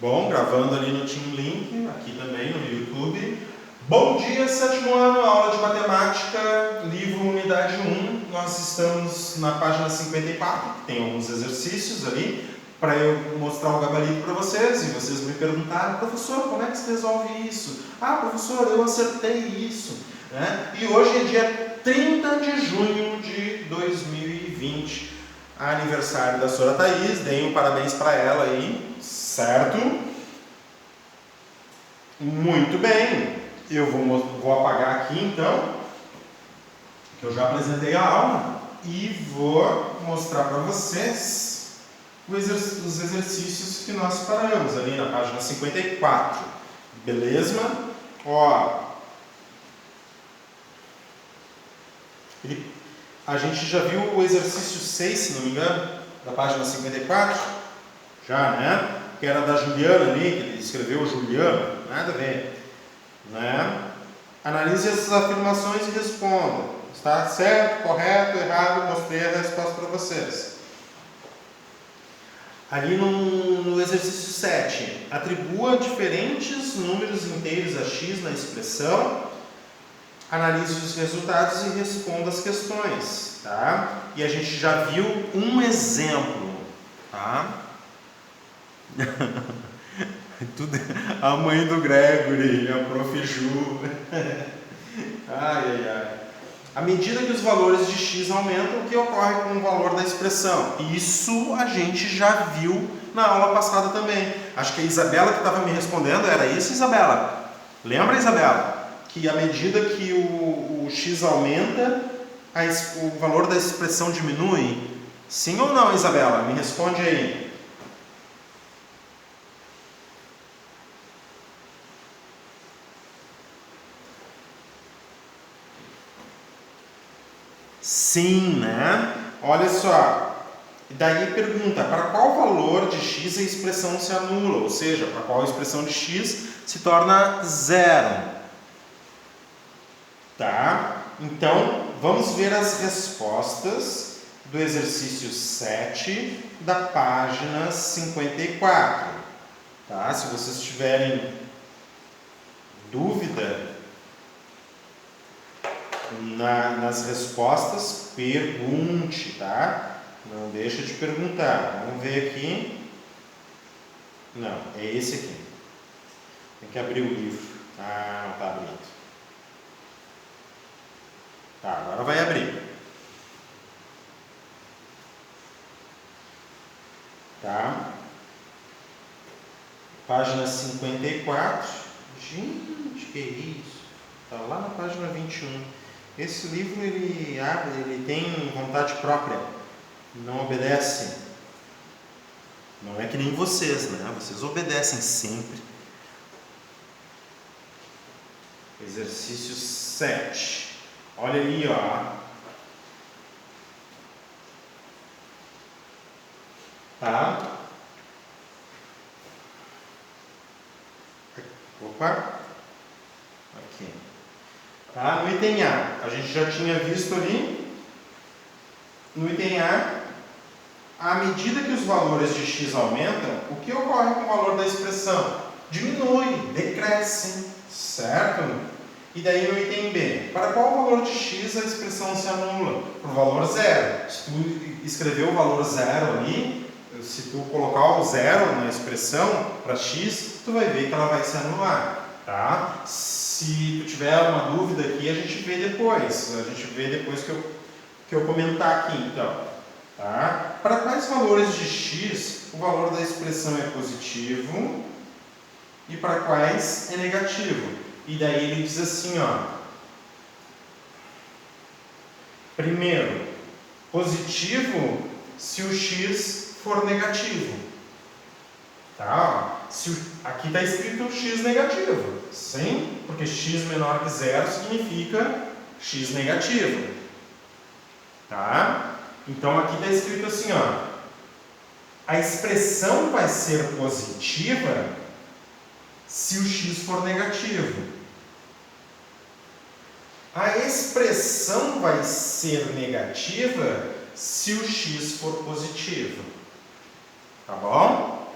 Bom, gravando ali no Team Link, aqui também no YouTube. Bom dia, sétimo ano, aula de matemática, livro unidade 1. Nós estamos na página 54, que tem alguns exercícios ali, para eu mostrar o gabarito para vocês. E vocês me perguntaram, professor, como é que se resolve isso? Ah, professor, eu acertei isso. Né? E hoje é dia 30 de junho de 2020. Aniversário da Sra. Thaís, deem um parabéns para ela aí, certo? Muito bem, eu vou apagar aqui então, que eu já apresentei a aula, e vou mostrar para vocês os exercícios que nós separamos ali na página 54, beleza? Ó, a gente já viu o exercício 6, se não me engano, da página 54? Já, né? Que era da Juliana ali, que ele escreveu Juliana, nada a ver. Né? Analise essas afirmações e responda. Está certo, correto, errado? Mostrei a resposta para vocês. Ali no exercício 7, atribua diferentes números inteiros a x na expressão. Analise os resultados e responda as questões, tá? E a gente já viu um exemplo, tá? Tudo, a mãe do Gregory, a prof. Ju. Ai, ai, ai. À medida que os valores de x aumentam, o que ocorre com o valor da expressão? Isso a gente já viu na aula passada também. Acho que a Isabela que estava me respondendo, era isso, Isabela? Lembra, Isabela? Que à medida que o x aumenta, o valor da expressão diminui? Sim ou não, Isabela? Me responde aí. Sim, né? Olha só. Daí pergunta, para qual valor de x a expressão se anula? Ou seja, para qual expressão de x se torna zero? Tá? Então, vamos ver as respostas do exercício 7 da página 54. Tá? Se vocês tiverem dúvida nas respostas, pergunte, tá? Não deixa de perguntar. Vamos ver aqui. Não, é esse aqui. Tem que abrir o livro. Ah, não está abrindo. Tá, agora vai abrir. Tá? Página 54. Gente, que isso? Tá lá na página 21. Esse livro ele abre, ele tem vontade própria. Não obedece. Não é que nem vocês, né? Vocês obedecem sempre. Exercício 7. Olha ali, ó. Tá? Opa. Aqui. Tá? No item A, a gente já tinha visto ali. No item A, à medida que os valores de x aumentam, o que ocorre com o valor da expressão? Diminui, decresce, certo? E daí no item B, para qual valor de x a expressão se anula? Para o valor zero. Se tu escrever o valor zero ali, se tu colocar o zero na expressão para x, tu vai ver que ela vai se anular, tá? Se tu tiver uma dúvida aqui, a gente vê depois. A gente vê depois que eu comentar aqui, então. Tá? Para quais valores de x o valor da expressão é positivo e para quais é negativo? E daí ele diz assim, ó. Primeiro, positivo se o x for negativo. Tá? Aqui está escrito x negativo. Sim? Porque x menor que zero significa x negativo. Tá? Então aqui está escrito assim, ó. A expressão vai ser positiva se o x for negativo. A expressão vai ser negativa se o x for positivo. Tá bom?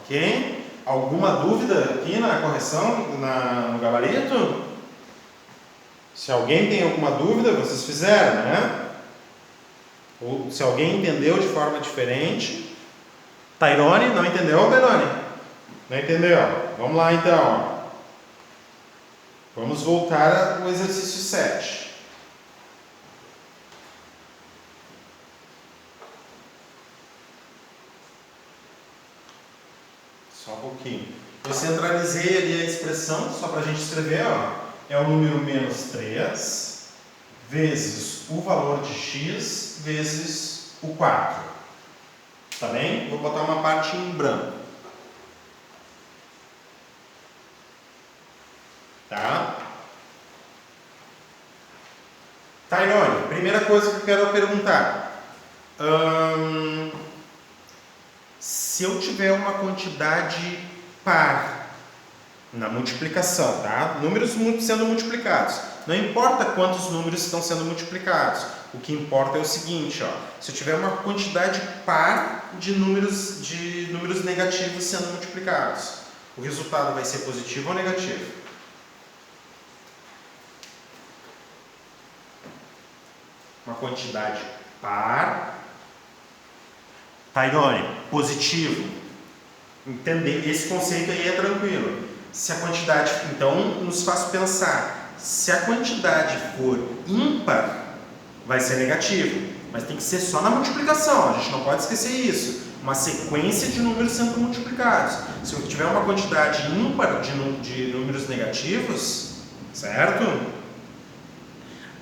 Ok? Alguma dúvida aqui na correção, no gabarito? Se alguém tem alguma dúvida, vocês fizeram, né? Ou se alguém entendeu de forma diferente. Tairone, não entendeu, Tairone? Não entendeu? Vamos lá então. Vamos voltar ao exercício 7. Só um pouquinho. Eu centralizei ali a expressão, só para a gente escrever, ó. É o número menos 3 vezes o valor de x vezes o 4. Tá bem? Vou botar uma parte em branco. Tá? Tairone, primeira coisa que eu quero perguntar. Se eu tiver uma quantidade par na multiplicação, tá? Números sendo multiplicados. Não importa quantos números estão sendo multiplicados. O que importa é o seguinte, ó. Se eu tiver uma quantidade par de números negativos sendo multiplicados, o resultado vai ser positivo ou negativo? Uma quantidade par. Tairone, positivo. Entender, esse conceito aí é tranquilo. Se a quantidade, então, nos faz pensar, se a quantidade for ímpar, vai ser negativo, mas tem que ser só na multiplicação, a gente não pode esquecer isso. Uma sequência de números sendo multiplicados. Se eu tiver uma quantidade ímpar de números negativos, certo?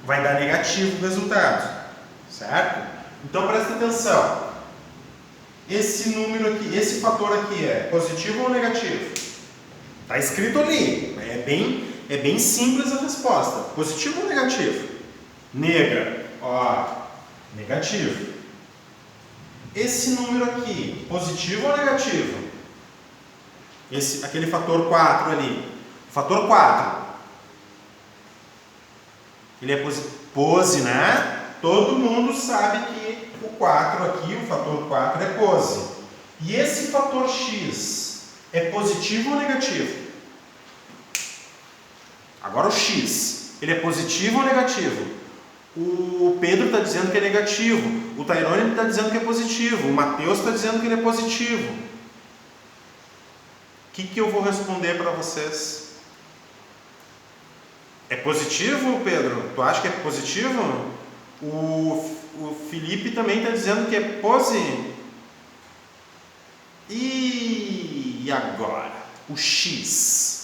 Vai dar negativo o resultado, certo? Então presta atenção. Esse número aqui, esse fator aqui é positivo ou negativo? Está escrito ali. É bem simples a resposta. Positivo ou negativo? Nega. Ó, negativo. Esse número aqui, positivo ou negativo? Aquele fator 4 ali. Fator 4. Ele é pose, né? Todo mundo sabe que o 4 aqui, o fator 4 é pose. E esse fator x é positivo ou negativo? Agora o x, ele é positivo ou negativo? O Pedro está dizendo que é negativo, o Tairone está dizendo que é positivo, o Matheus está dizendo que ele é positivo. O que eu vou responder para vocês? É positivo, Pedro? Tu acha que é positivo? O Felipe também está dizendo que é pose. E agora? O x.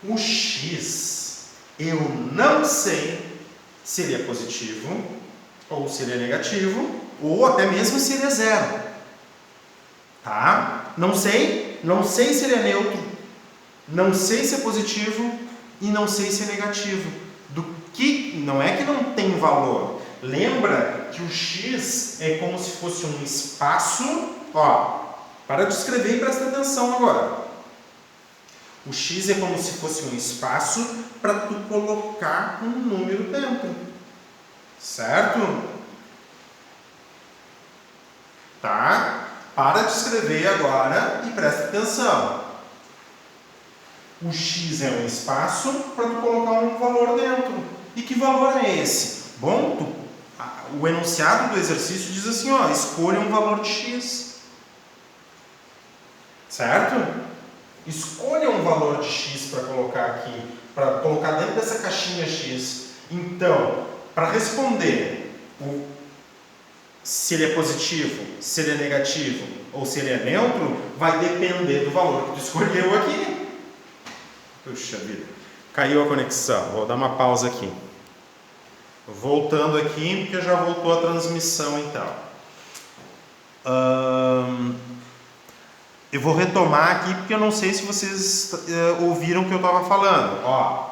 O x, eu não sei se ele é positivo, ou se ele é negativo, ou até mesmo se ele é zero. Tá? Não sei se ele é neutro, não sei se é positivo e não sei se é negativo. Não é que não tem valor. Lembra que o x é como se fosse um espaço. Ó, para de escrever e presta atenção agora. O x é como se fosse um espaço para tu colocar um número dentro. Certo? Tá? Para de escrever agora e presta atenção. O x é um espaço para tu colocar um valor dentro. E que valor é esse? Bom, o enunciado do exercício diz assim, ó, escolha um valor de x. Certo? Escolha um valor de x para colocar aqui, para colocar dentro dessa caixinha x. Então, para responder se ele é positivo, se ele é negativo ou se ele é neutro, vai depender do valor que tu escolheu aqui. Puxa vida, caiu a conexão. Vou dar uma pausa aqui. Voltando aqui, porque já voltou a transmissão então. Eu vou retomar aqui porque eu não sei se vocês ouviram o que eu estava falando. Ó.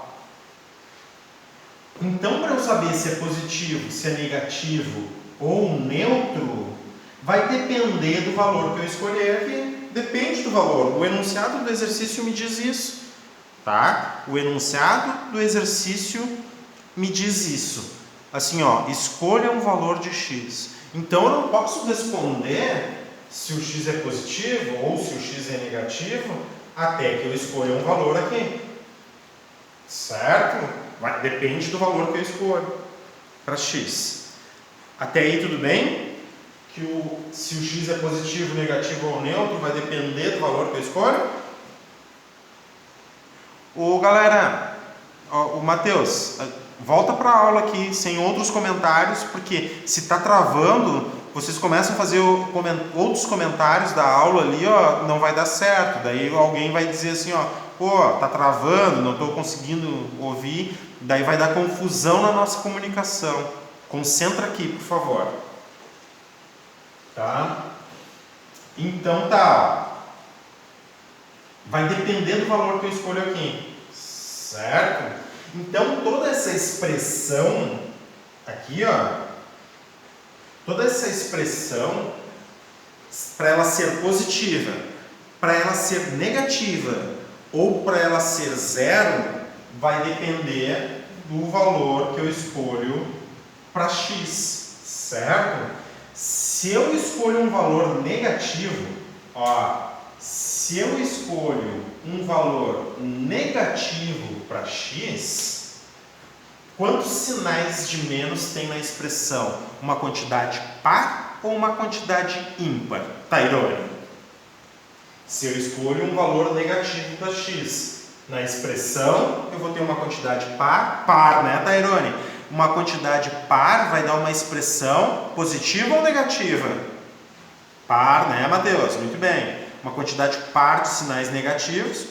Então, para eu saber se é positivo, se é negativo ou neutro, vai depender do valor que eu escolher aqui. Depende do valor. O enunciado do exercício me diz isso. Tá? O enunciado do exercício me diz isso. Assim, ó, escolha um valor de x. Então, eu não posso responder se o x é positivo ou se o x é negativo, até que eu escolha um valor aqui. Certo? Depende do valor que eu escolho para x. Até aí tudo bem? Se o x é positivo, negativo ou neutro vai depender do valor que eu escolho? Galera, o Matheus, volta para a aula aqui sem outros comentários, porque se está travando, vocês começam a fazer outros comentários da aula ali, ó, não vai dar certo. Daí alguém vai dizer assim, ó, pô, tá travando, não estou conseguindo ouvir, daí vai dar confusão na nossa comunicação. Concentra aqui, por favor. Tá? Então tá. Vai depender do valor que eu escolho aqui. Certo? Então toda essa expressão aqui, ó, toda essa expressão, para ela ser positiva, para ela ser negativa ou para ela ser zero, vai depender do valor que eu escolho para x, certo? Se eu escolho um valor negativo, ó, se eu escolho um valor negativo para x, quantos sinais de menos tem na expressão? Uma quantidade par ou uma quantidade ímpar? Tairone? Se eu escolho um valor negativo para x, na expressão eu vou ter uma quantidade par, né, Tairone? Uma quantidade par vai dar uma expressão positiva ou negativa? Par, né, Matheus? Muito bem. Uma quantidade par de sinais negativos.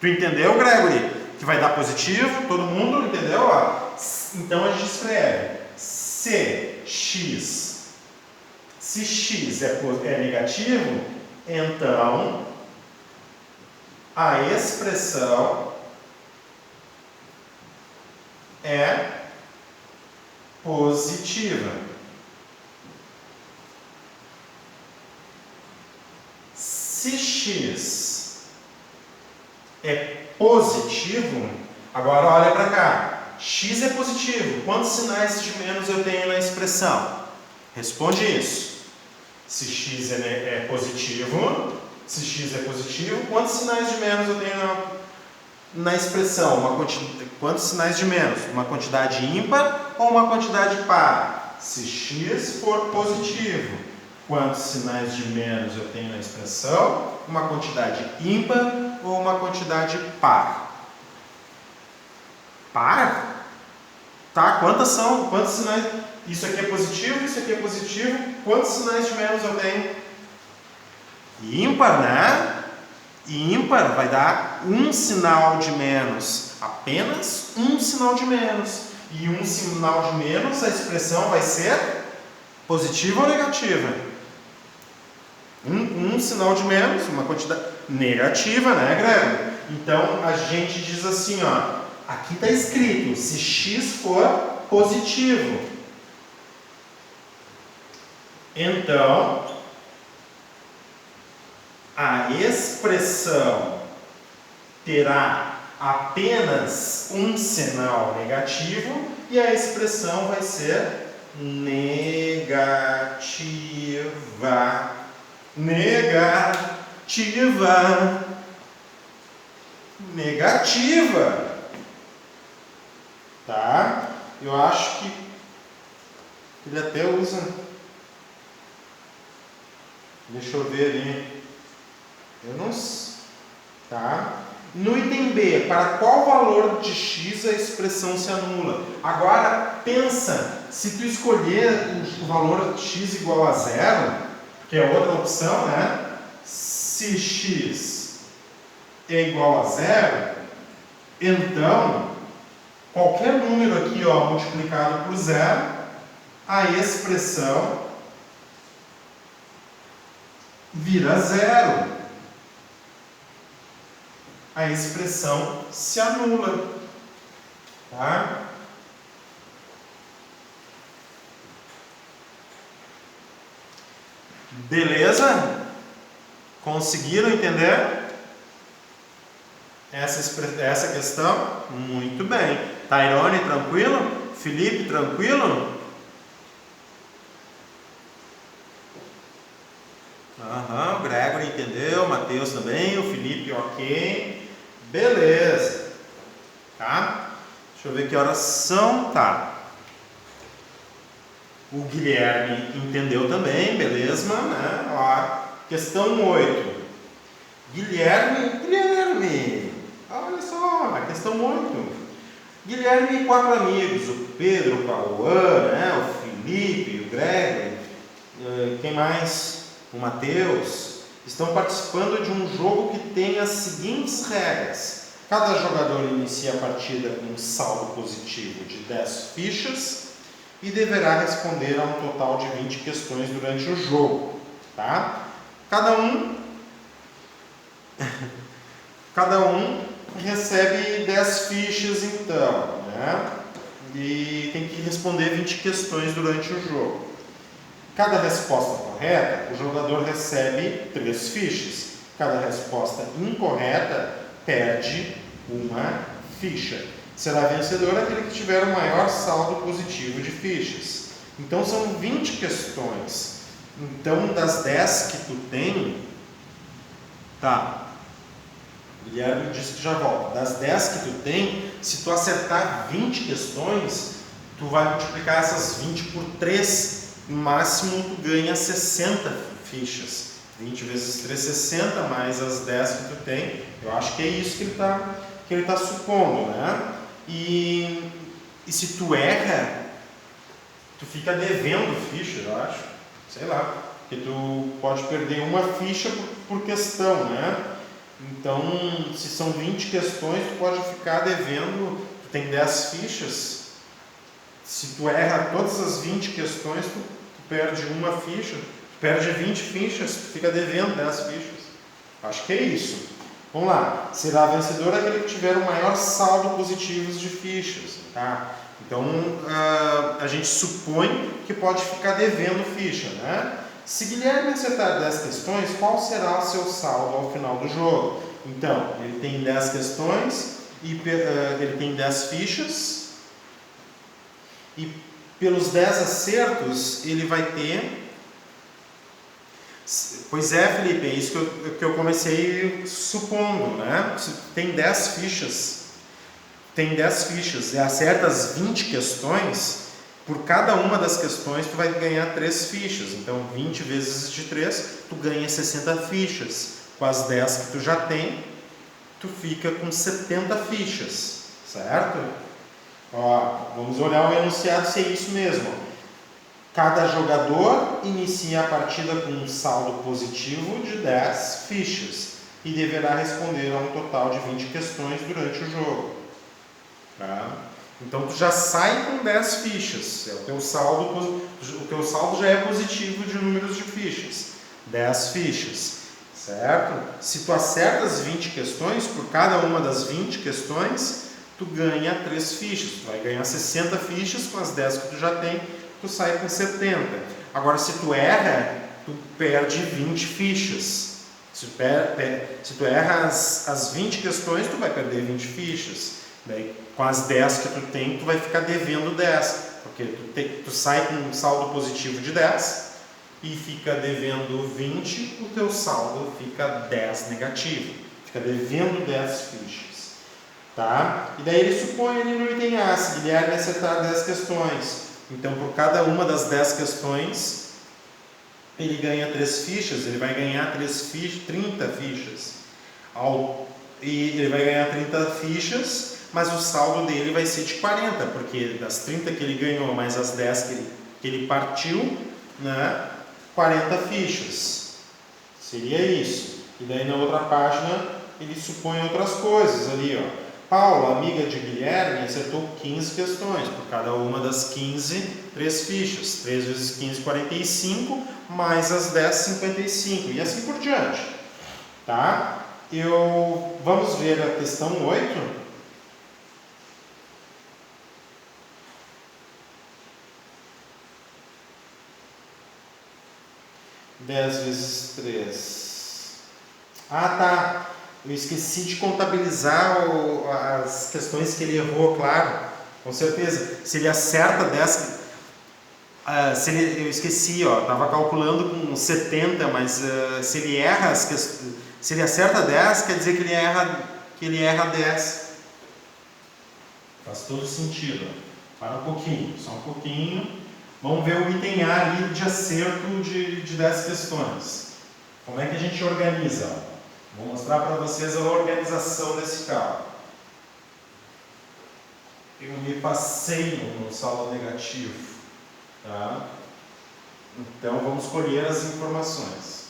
Tu entendeu, Gregory? Que vai dar positivo? Todo mundo entendeu? Ó. Então a gente escreve se x é negativo, então a expressão é positiva. Se x é positivo, agora olha para cá. X é positivo. Quantos sinais de menos eu tenho na expressão? Responde isso. Se x é positivo, quantos sinais de menos eu tenho na expressão? Quantos sinais de menos? Uma quantidade ímpar ou uma quantidade par? Se x for positivo, quantos sinais de menos eu tenho na expressão? Uma quantidade ímpar ou uma quantidade par? Par? Tá, quantos sinais? Isso aqui é positivo, isso aqui é positivo. Quantos sinais de menos eu tenho? Ímpar, né? Ímpar vai dar um sinal de menos. Apenas um sinal de menos. E um sinal de menos, a expressão vai ser positiva ou negativa? Um sinal de menos, uma quantidade negativa, né, Grego? Então a gente diz assim, ó. Aqui está escrito, se x for positivo, então a expressão terá apenas um sinal negativo e a expressão vai ser negativa. Negativa. Tá? Eu acho que ele até usa. Deixa eu ver ali. Eu não sei. Tá? No item B, para qual valor de x a expressão se anula? Agora pensa, se tu escolher o valor de x igual a zero, que é outra opção, né? Se x é igual a zero, então qualquer número aqui, ó, multiplicado por zero, a expressão vira zero. A expressão se anula. Tá? Beleza? Conseguiram entender essa questão? Muito bem. Tairone, tranquilo? Felipe, tranquilo? entendeu. Matheus também, o Felipe, ok. Beleza. Tá? Deixa eu ver que horas são. Tá. O Guilherme entendeu também, beleza, né? Ó, questão 8. Guilherme, olha só, a questão 8. Guilherme e 4 amigos, o Pedro, o Cauã, né? O Felipe, o Gregory, quem mais? O Matheus, estão participando de um jogo que tem as seguintes regras. Cada jogador inicia a partida com um saldo positivo de 10 fichas e deverá responder a um total de 20 questões durante o jogo. Tá? Cada um recebe 10 fichas então, né? E tem que responder 20 questões durante o jogo. Cada resposta correta, o jogador recebe 3 fichas. Cada resposta incorreta perde uma ficha. Será vencedor aquele que tiver o maior saldo positivo de fichas. Então são 20 questões. Então das 10 que tu tem, tá? O Guilherme disse que já volta. Das 10 que tu tem, se tu acertar 20 questões, tu vai multiplicar essas 20 por 3. No máximo tu ganha 60 fichas. 20 vezes 3, 60, mais as 10 que tu tem. Eu acho que é isso que ele tá supondo, né? E se tu erra, tu fica devendo ficha, eu acho. Sei lá. Porque tu pode perder uma ficha por questão, né? Então, se são 20 questões, tu pode ficar devendo, tu tem 10 fichas. Se tu erra todas as 20 questões, tu perde uma ficha, tu perde 20 fichas, tu fica devendo 10 fichas. Acho que é isso. Vamos lá. Será vencedor aquele que tiver o maior saldo positivo de fichas. Tá? Então, a gente supõe que pode ficar devendo ficha, né? Se Guilherme acertar 10 questões, qual será o seu saldo ao final do jogo? Então, ele tem 10 questões e ele tem 10 fichas. E pelos 10 acertos, ele vai ter... Pois é, Felipe, é isso que eu comecei supondo, né? Se tem 10 fichas, e acerta as 20 questões... Por cada uma das questões, tu vai ganhar 3 fichas. Então, 20 vezes de 3, tu ganha 60 fichas. Com as 10 que tu já tem, tu fica com 70 fichas. Certo? Ó, vamos olhar o enunciado se é isso mesmo. Cada jogador inicia a partida com um saldo positivo de 10 fichas e deverá responder a um total de 20 questões durante o jogo. Tá? Então, tu já sai com 10 fichas. O teu saldo já é positivo de números de fichas. 10 fichas. Certo? Se tu acertas 20 questões, por cada uma das 20 questões, tu ganha 3 fichas. Tu vai ganhar 60 fichas com as 10 que tu já tem, tu sai com 70. Agora, se tu erra, tu perde 20 fichas. Se tu erra as 20 questões, tu vai perder 20 fichas. Daí, com as 10 que tu tem, tu vai ficar devendo 10, porque tu sai com um saldo positivo de 10 e fica devendo 20, o teu saldo fica 10 negativo, fica devendo 10 fichas. Tá? E daí ele supõe ali no item A, se Guilherme acertar 10 questões, então por cada uma das 10 questões, ele ganha 3 fichas, ele vai ganhar 30 fichas. E ele vai ganhar 30 fichas, mas o saldo dele vai ser de 40, porque das 30 que ele ganhou, mais as 10 que ele partiu, né, 40 fichas. Seria isso. E daí na outra página ele supõe outras coisas ali, ó. Paula, amiga de Guilherme, acertou 15 questões. Por cada uma das 15, 3 fichas. 3 vezes 15, 45, mais as 10, 55. E assim por diante. Tá? Vamos ver a questão 8. 10 vezes 3. Ah, tá. Eu esqueci de contabilizar as questões que ele errou, claro. Com certeza. Se ele acerta 10... eu esqueci, ó, estava calculando com 70, mas se ele erra se ele acerta 10, quer dizer que ele erra 10. Faz todo sentido. Para um pouquinho, só um pouquinho. Vamos ver o item A ali de acerto de 10 questões. Como é que a gente organiza? Vou mostrar para vocês a organização desse cálculo. Eu me passei no saldo negativo. Tá? Então vamos colher as informações.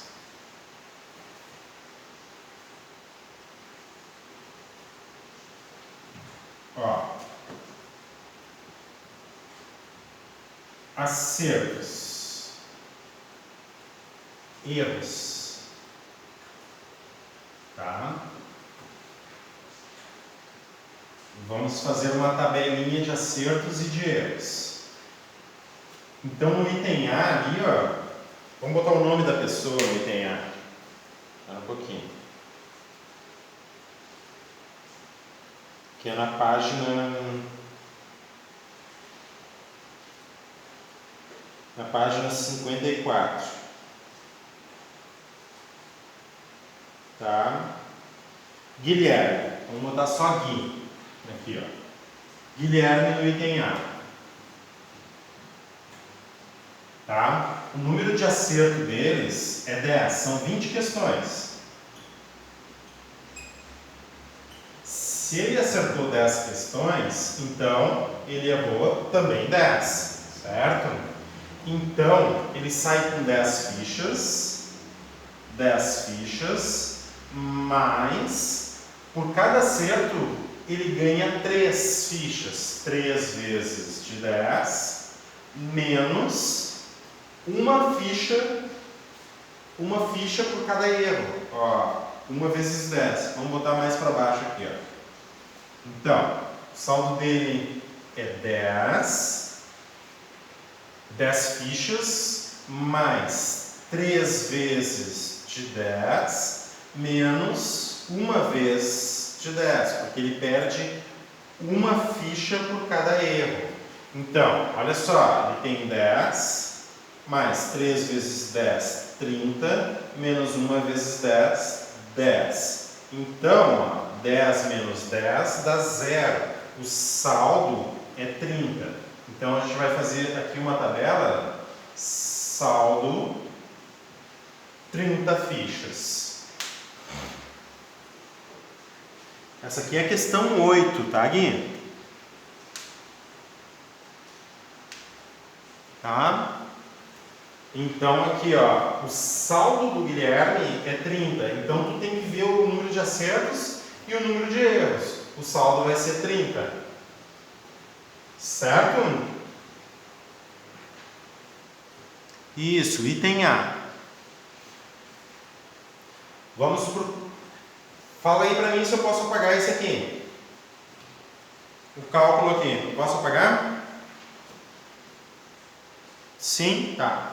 Ó, acertos, erros, tá? Vamos fazer uma tabelinha de acertos e de erros. Então no item A ali, ó, vamos botar o nome da pessoa no item A. Tá, um pouquinho. Que é na página 54. Tá? Guilherme. Vamos botar só Gui. Aqui, ó. Guilherme no item A. Tá? O número de acerto deles é 10. São 20 questões. Se ele acertou 10 questões, então ele errou também 10. Certo? Então, ele sai com 10 fichas. 10 fichas. Mas, por cada acerto, ele ganha 3 fichas. 3 vezes de 10 menos uma ficha por cada erro. Ó, 1 vezes 10. Vamos botar mais para baixo aqui. Ó. Então, o saldo dele é 10 fichas mais 3 vezes de 10 menos 1 vez de 10, porque ele perde uma ficha por cada erro. Então, olha só, ele tem 10 mais 3 vezes 10, 30, menos 1 vezes 10, 10. Então, ó, 10 menos 10 dá 0. O saldo é 30. Então, a gente vai fazer aqui uma tabela, saldo, 30 fichas. Essa aqui é a questão 8, tá, Gui? Tá? Então, aqui, ó, o saldo do Guilherme é 30. Então, tu tem que ver o número de acertos e o número de erros. O saldo vai ser 30. Certo? Isso, item A. Vamos pro... Fala aí pra mim se eu posso apagar esse aqui. O cálculo aqui. Posso apagar? Sim? Tá.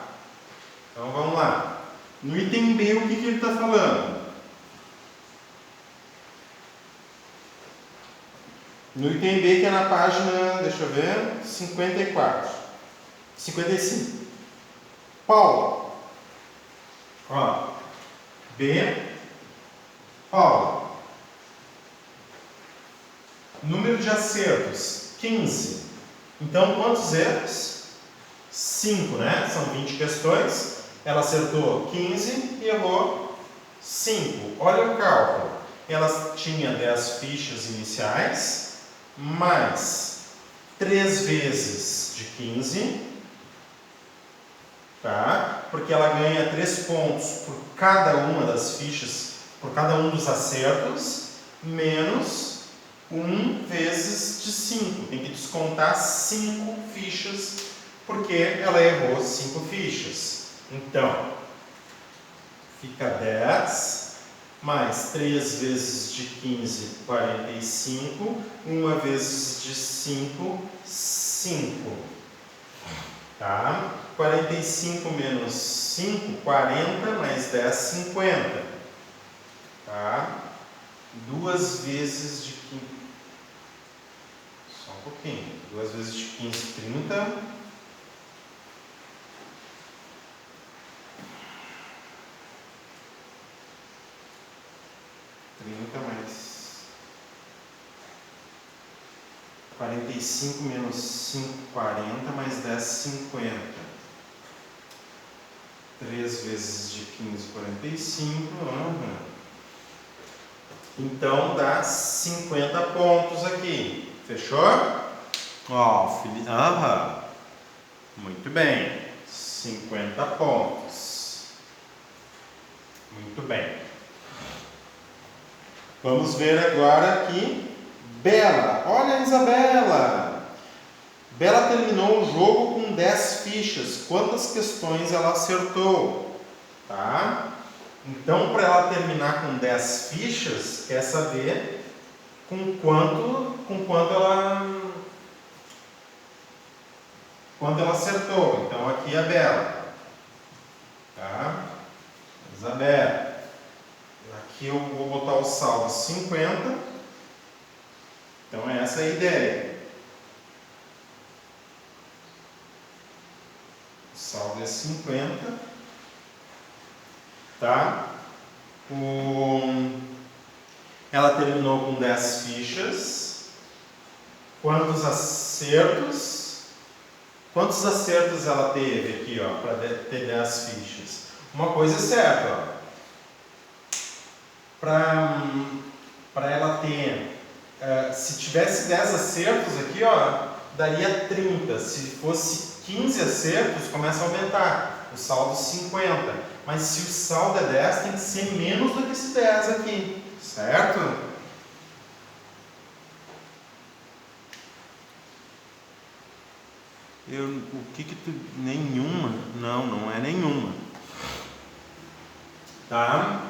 Então vamos lá. No item B, o que ele está falando? No item B, que é na página, deixa eu ver, 54. 55. Paula. Ó. B. Paula. Número de acertos, 15. Então, quantos erros? 5, né? São 20 questões. Ela acertou 15 e errou 5. Olha o cálculo. Ela tinha 10 fichas iniciais, mais 3 vezes de 15, tá? Porque ela ganha 3 pontos por cada uma das fichas, por cada um dos acertos, menos 1 vezes de 5. Tem que descontar 5 fichas, porque ela errou 5 fichas. Então, fica 10, mais 3 vezes de 15, 45, 1 vezes de 5, 5. Tá? 45 menos 5, 40, mais 10, 50. Tá? 2 vezes de 15. Só um pouquinho. 2 vezes de 15, 30. 30 mais 45 menos 5, 40, mais 10, 50. 3 vezes de 15, 45. Então dá 50 pontos aqui. Fechou? Ó, muito bem. 50 pontos. Muito bem. Vamos ver agora aqui. Bela. Olha a Isabela. Bela terminou o jogo com 10 fichas. Quantas questões ela acertou? Tá? Então, para ela terminar com 10 fichas, quer saber com quanto ela acertou. Então, aqui a Bela. Tá? Isabela. Aqui eu vou botar o saldo 50. Então, essa é a ideia. O saldo é 50. Tá? Ela terminou com 10 fichas. Quantos acertos? Quantos acertos ela teve aqui, ó, para ter 10 fichas? Uma coisa é certa, ó. Para ela ter, se tivesse 10 acertos aqui, ó, daria 30. Se fosse 15 acertos, começa a aumentar. O saldo 50. Mas se o saldo é 10, tem que ser menos do que esse 10 aqui. Certo? Nenhuma? Não, não é nenhuma. Tá?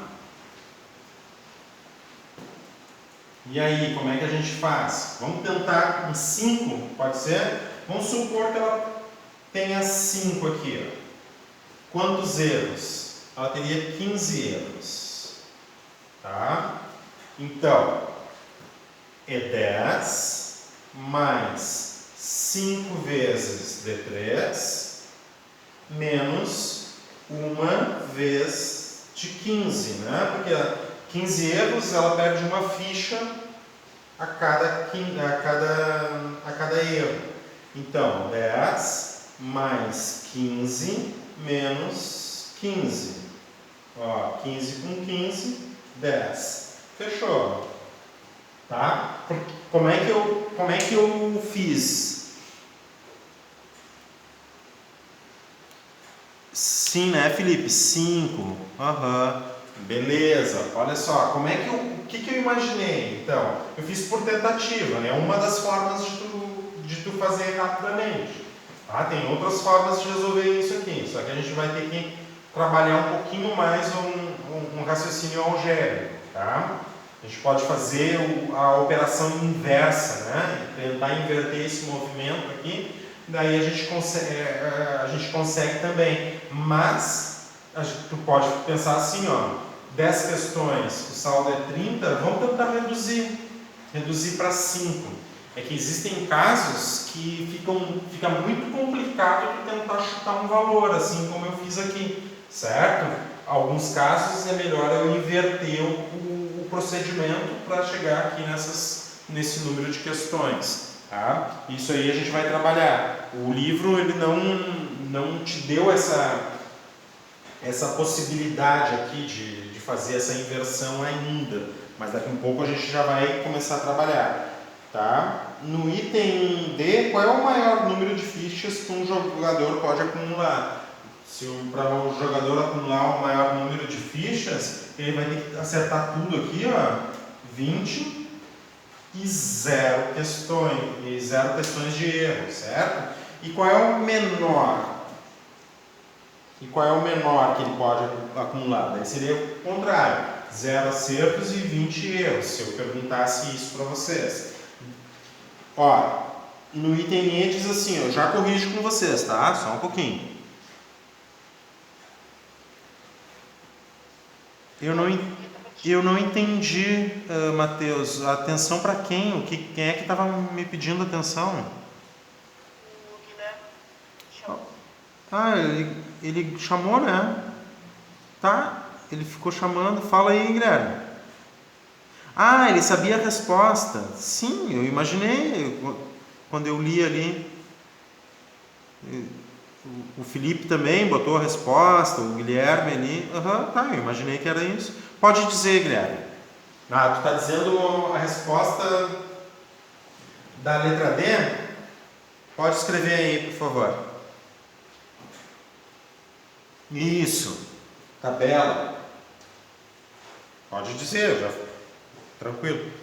E aí, como é que a gente faz? Vamos tentar com 5, pode ser? Vamos supor que ela tenha 5 aqui, ó. Quantos erros? Ela teria 15 erros. Tá? Então, é 10 mais 5 vezes D3 menos 1 vez de 15, né? Porque 15 erros ela perde uma ficha a cada erro. Então, 10 mais 15 menos 15. Ó, 15 com 15, 10. Fechou. Tá? Como é que eu fiz? Sim, né, Felipe? 5. Beleza. Olha só, o que eu imaginei? Então, eu fiz por tentativa, né? Uma das formas de tu fazer rapidamente. Tá? Tem outras formas de resolver isso aqui, só que a gente vai ter que trabalhar um pouquinho mais um raciocínio algébrico, tá? A gente pode fazer a operação inversa, né? Tentar inverter esse movimento aqui, daí a gente consegue também. Mas tu pode pensar assim, ó, 10 questões, o saldo é 30, vamos tentar reduzir para 5. É que existem casos que fica muito complicado de tentar chutar um valor, assim como eu fiz aqui, certo? Alguns casos é melhor eu inverter o procedimento para chegar aqui nesse número de questões, tá? Isso aí a gente vai trabalhar. O livro ele não te deu essa possibilidade aqui de fazer essa inversão ainda, mas daqui a um pouco a gente já vai começar a trabalhar. Tá? No item D, qual é o maior número de fichas que um jogador pode acumular? Se para o jogador acumular o maior número de fichas, ele vai ter que acertar tudo aqui, ó, 20 e 0 questões de erro, certo? E qual é o menor? E qual é o menor que ele pode acumular? Daí seria o contrário, 0 acertos e 20 erros, se eu perguntasse isso para vocês. Ó, no item E diz assim, eu já corrijo com vocês, tá? Só um pouquinho. Eu não entendi, Matheus. Atenção para quem? Quem é que estava me pedindo atenção? O Guilherme chamou. Ah, ele chamou, né? Tá, ele ficou chamando. Fala aí, Guilherme. Ah, ele sabia a resposta. Sim, eu imaginei quando eu li ali. O Felipe também botou a resposta, o Guilherme ali. Tá, eu imaginei que era isso. Pode dizer, Guilherme. Ah, tu está dizendo a resposta da letra D? Pode escrever aí, por favor. Isso. Tabela. Pode dizer, já. Tranquilo.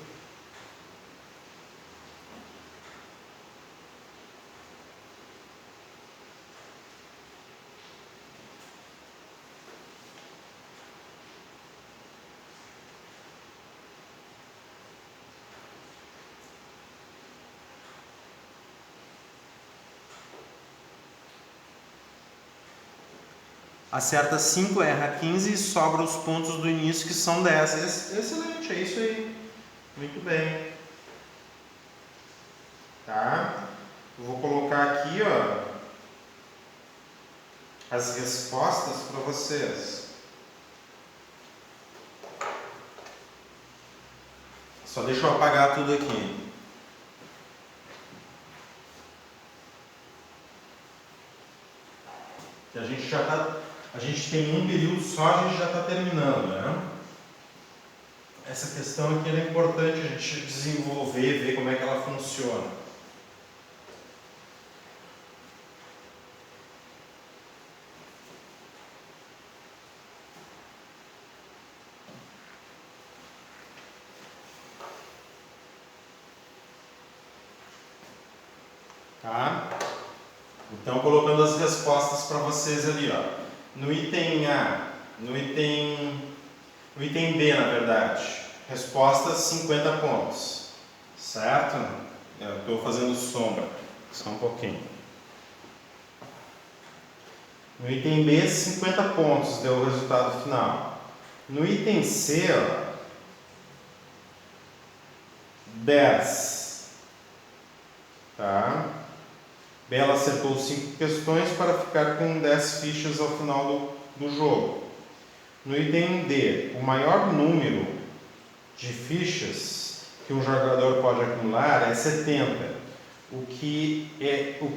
Acerta 5, erra 15 e sobra os pontos do início, que são 10. Excelente, é isso aí. Muito bem. Tá? Eu vou colocar aqui, ó, as respostas para vocês. Só deixa eu apagar tudo aqui. Que a gente tem um período só, a gente já está terminando, né? Essa questão aqui é importante a gente desenvolver, ver como é que ela funciona. Tá? Então, colocando as respostas para vocês ali, ó. No item A, no item B, na verdade, respostas 50 pontos, certo? Eu estou fazendo sombra, só um pouquinho. No item B, 50 pontos deu o resultado final. No item C, ó, 10. Tá? Bela acertou 5 questões para ficar com 10 fichas ao final do jogo. No item D, o maior número de fichas que um jogador pode acumular é 70. O que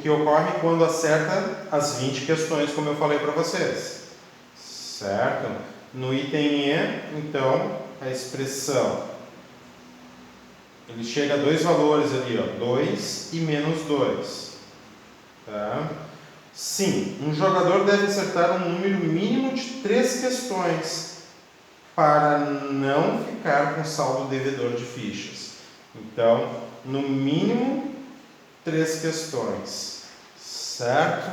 ocorre quando acerta as 20 questões, como eu falei para vocês. Certo? No item E, então, a expressão, ele chega a dois valores ali, ó, 2 e menos 2. Tá? Sim, um jogador deve acertar um número mínimo de 3 questões para não ficar com saldo devedor de fichas. Então, no mínimo 3 questões, certo?